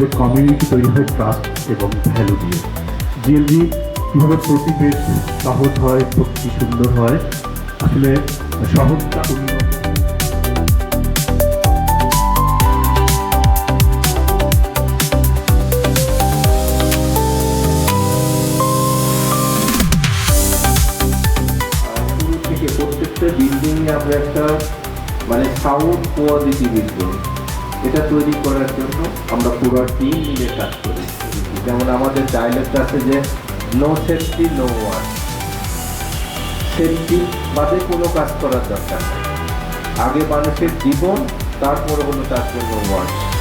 আসলে কমিউনিটি তৈরি হয় ট্রাস্ট এবং ভ্যালু দিয়ে। জিএলজি কীভাবে প্রতিবেশ সহজ হয়, প্রকৃতি সুন্দর হয়, আসলে শহরটা উন্নত। শুরু থেকে প্রত্যেকটা বিল্ডিংয়ে আমরা একটা সাউন্ড কোয়ালিটি বিল্ডিং এটা তৈরি করার জন্য আমরা পুরো টিম মিলে কাজ করি। যেমন আমাদের ডায়লগটা আছে যে no safety no work, safety বাদে কোনো কাজ করার দরকার নেই, আগে মানুষের জীবন, তারপরে হলো তার জন্য ওয়ার্ক।